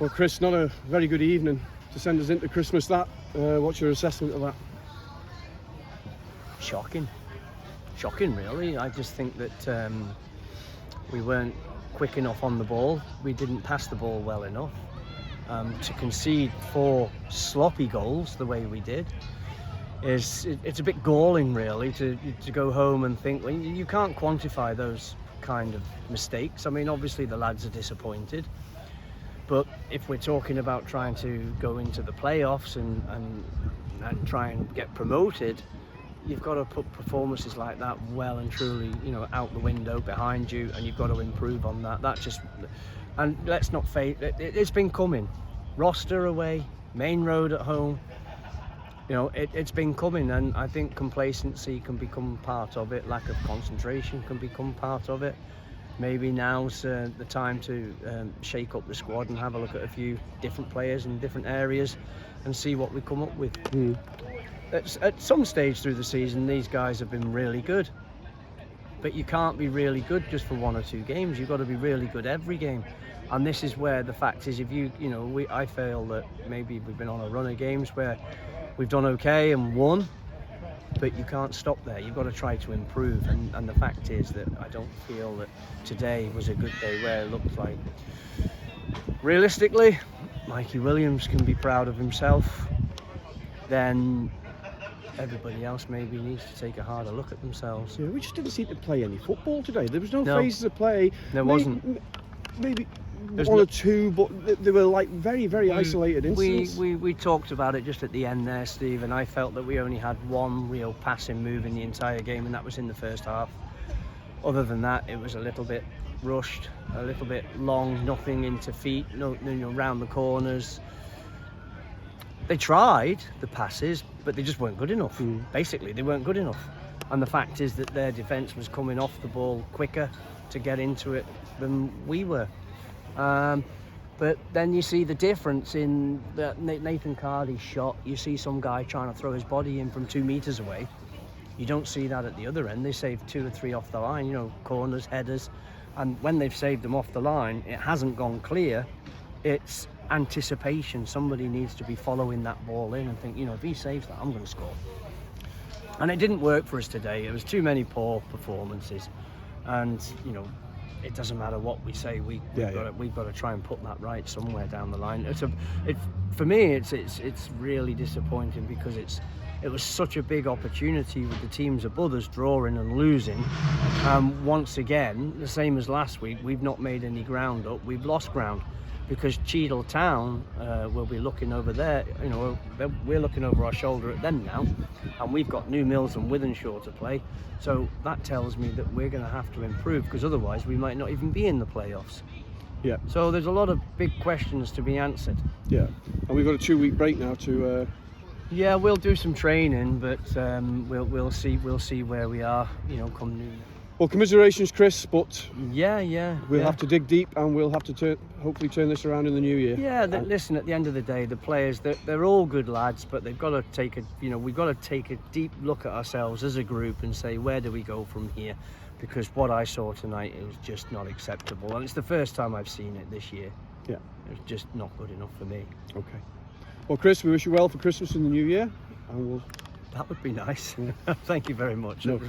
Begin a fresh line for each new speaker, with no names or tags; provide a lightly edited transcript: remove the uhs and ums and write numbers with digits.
Well, Chris, not a very good evening to send us into Christmas. What's your assessment of that?
Shocking really. I just think that we weren't quick enough on the ball. We didn't pass the ball well enough. To concede 4 sloppy goals the way we did it's a bit galling really to go home and think, well, you can't quantify those kind of mistakes. I mean, obviously the lads are disappointed, but if we're talking about trying to go into the playoffs and try and get promoted, you've got to put performances like that well and truly, out the window behind you, and you've got to improve on that. And let's not fade. It's been coming. Roster away, Main Road at home. It's been coming, and I think complacency can become part of it. Lack of concentration can become part of it. Maybe now's the time to shake up the squad and have a look at a few different players in different areas and see what we come up with. At some stage through the season, these guys have been really good, but you can't be really good just for 1 or 2 games. You've got to be really good every game, and this is where the fact is, I feel that maybe we've been on a run of games where we've done okay and won, but you can't stop there. You've got to try to improve, and the fact is that I don't feel that today was a good day where it looked like, realistically, Mikey Williams can be proud of himself. Then everybody else maybe needs to take a harder look at themselves.
Yeah, we just didn't seem to play any football today. There was no
No.
phases of play.
There wasn't.
Maybe one or two, but they were like very, very isolated incidents.
We talked about it just at the end there, Steve, and I felt that we only had 1 real passing move in the entire game, and that was in the first half. Other than that, it was a little bit rushed, a little bit long, nothing into feet, round the corners. They tried the passes, but they just weren't good enough. Basically, they weren't good enough. And the fact is that their defence was coming off the ball quicker to get into it than we were. But then you see the difference in that Nathan Cardy's shot. You see some guy trying to throw his body in from 2 metres away. You don't see that at the other end. They saved 2 or 3 off the line, corners, headers. And when they've saved them off the line, it hasn't gone clear. It's anticipation. Somebody needs to be following that ball in and think, if he saves that, I'm going to score. And it didn't work for us today. It was too many poor performances, and it doesn't matter what we say. We've got to try and put that right somewhere down the line. For me, it's really disappointing because it was such a big opportunity with the teams above us drawing and losing. Once again, the same as last week, we've not made any ground up. We've lost ground, because Cheadle Town will be looking over there. We're looking over our shoulder at them now, and we've got New Mills and Wythenshawe to play. So that tells me that we're going to have to improve, because otherwise we might not even be in the playoffs.
Yeah.
So there's a lot of big questions to be answered.
Yeah. And we've got a 2-week break now to.
Yeah, we'll do some training, but we'll see where we are. Come New.
Well, commiserations, Chris, but
we'll
have to dig deep, and we'll have to hopefully turn this around in the new year.
Yeah, listen, at the end of the day, the players, they're all good lads, but they've got to take we've got to take a deep look at ourselves as a group and say, where do we go from here? Because what I saw tonight is just not acceptable, and it's the first time I've seen it this year.
Yeah.
It's just not good enough for me.
Okay. Well, Chris, we wish you well for Christmas and the new year, and
That would be nice. Thank you very much.
No.